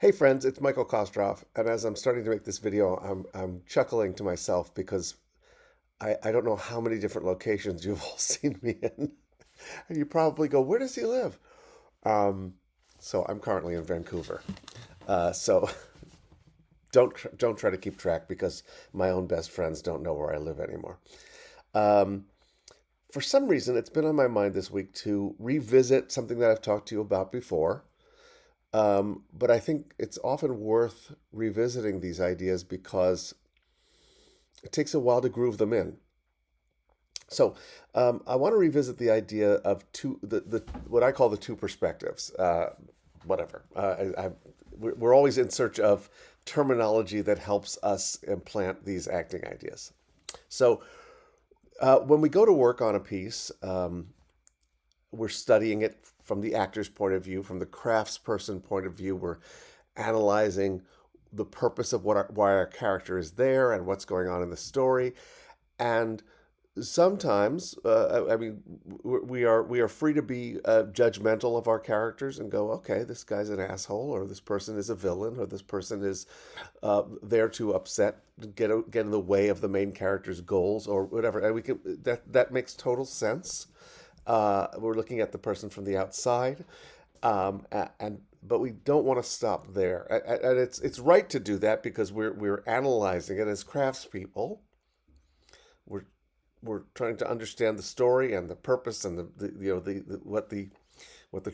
Hey friends, it's Michael Kostroff, and as I'm starting to make this video, I'm chuckling to myself because I don't know how many different locations you've all seen me in, and you probably go, "Where does he live?" Um, so I'm currently in Vancouver. So don't try to keep track because my own best friends don't know where I live anymore. Um, for some reason, it's been on my mind this week to revisit something that I've talked to you about before. But I think it's often worth revisiting these ideas because it takes a while to groove them in. So I want to revisit the idea of the what I call the two perspectives. Whatever. We're always in search of terminology that helps us implant these acting ideas. So when we go to work on a piece, we're studying it from the actor's point of view, from the craftsperson point of view. We're analyzing the purpose of why our character is there and what's going on in the story. And sometimes, I mean, we are free to be judgmental of our characters and go, okay, this guy's an asshole, or this person is a villain, or this person is there to get in the way of the main character's goals, or whatever. And we can that makes total sense. We're looking at the person from the outside, and but we don't want to stop there. And it's right to do that because we're analyzing it as craftspeople. We're we're trying to understand the story and the purpose and what the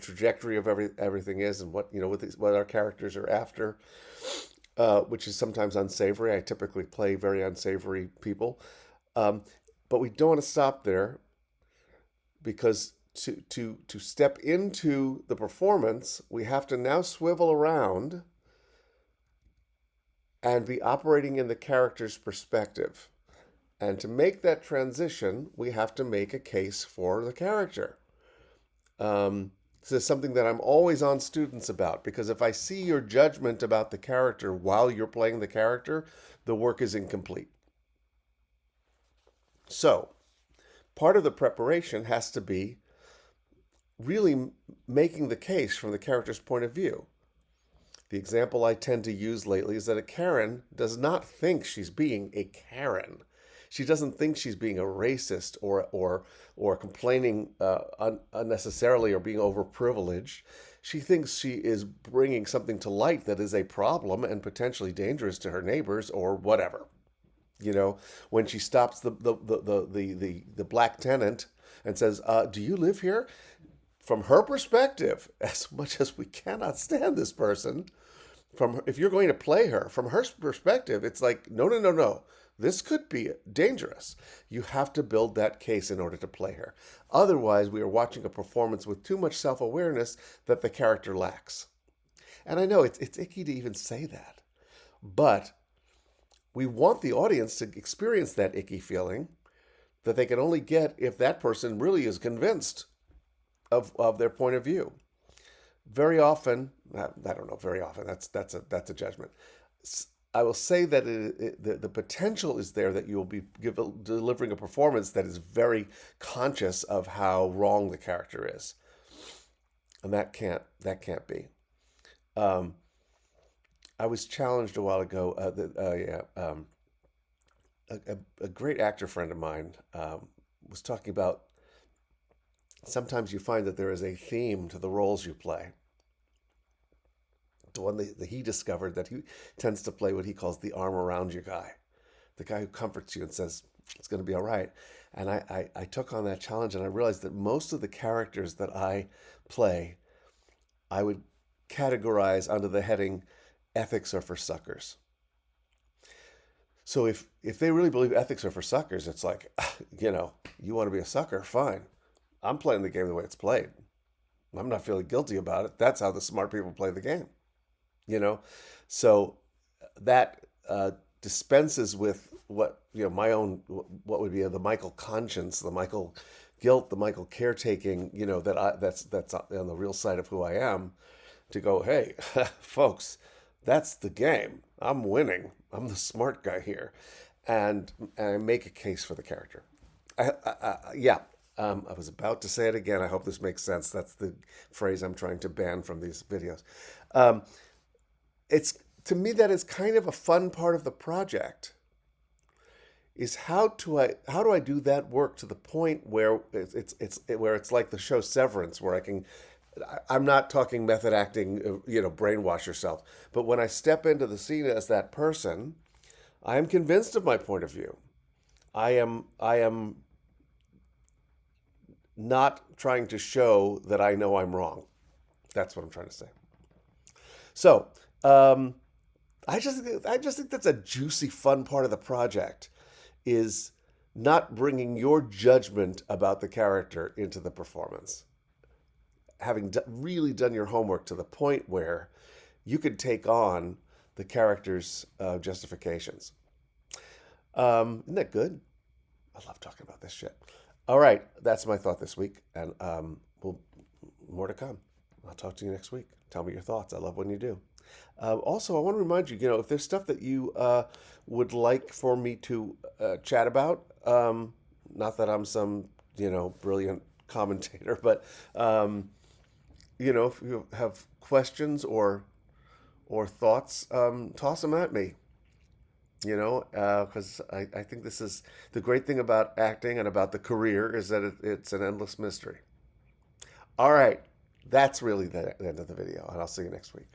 trajectory of everything is and what our characters are after, which is sometimes unsavory. I typically play very unsavory people, um, but we don't want to stop there because to step into the performance, we have to now swivel around and be operating in the character's perspective. And to make that transition, we have to make a case for the character. This is something that I'm always on students about because if I see your judgment about the character while you're playing the character, the work is incomplete. So, part of the preparation has to be really making the case from the character's point of view. The example I tend to use lately is that a Karen does not think she's being a Karen. She doesn't think she's being a racist or complaining unnecessarily or being overprivileged. She thinks she is bringing something to light that is a problem and potentially dangerous to her neighbors or whatever. You know, when she stops the black tenant and says, "Do you live here?" From her perspective, as much as we cannot stand this person, if you're going to play her from her perspective, it's like no, no, no, no, this could be dangerous. You have to build that case in order to play her. Otherwise, we are watching a performance with too much self-awareness that the character lacks. And I know it's icky to even say that, but we want the audience to experience that icky feeling that they can only get if that person really is convinced of their point of view. Very often, I don't know, very often, that's a judgment. I will say that the potential is there that you'll be delivering a performance that is very conscious of how wrong the character is, and that can't be. Um, I was challenged a while ago. Yeah, a great actor friend of mine was talking about sometimes you find that there is a theme to the roles you play. The one that he discovered that he tends to play what he calls the arm around you guy, the guy who comforts you and says it's going to be all right. And I took on that challenge and I realized that most of the characters that I play, I would categorize under the heading ethics are for suckers. So if they really believe ethics are for suckers, it's like, you want to be a sucker, fine. I'm playing the game the way it's played. I'm not feeling guilty about it. That's how the smart people play the game, you know? So that dispenses with what, my own, what would be the Michael conscience, the Michael guilt, the Michael caretaking, that's on the real side of who I am to go, hey, folks, that's the game. I'm winning. I'm the smart guy here. And I make a case for the character. Yeah, I was about to say it again. I hope this makes sense. That's the phrase I'm trying to ban from these videos. Um, it's to me that is kind of a fun part of the project is how do I do that work to the point where where it's like the show Severance, where I'm not talking method acting, brainwash yourself, but when I step into the scene as that person, I am convinced of my point of view. I am not trying to show that I know I'm wrong. That's what I'm trying to say. So, um, I just think that's a juicy, fun part of the project is not bringing your judgment about the character into the performance. Having really done your homework to the point where you could take on the character's justifications. Isn't that good? I love talking about this shit. All right, that's my thought this week, and more to come. I'll talk to you next week. Tell me your thoughts. I love when you do. Also, I want to remind you, if there's stuff that you would like for me to chat about, not that I'm some, brilliant commentator, but, if you have questions or thoughts, toss them at me, because I think this is the great thing about acting and about the career is that it's an endless mystery. All right, that's really the end of the video, and I'll see you next week.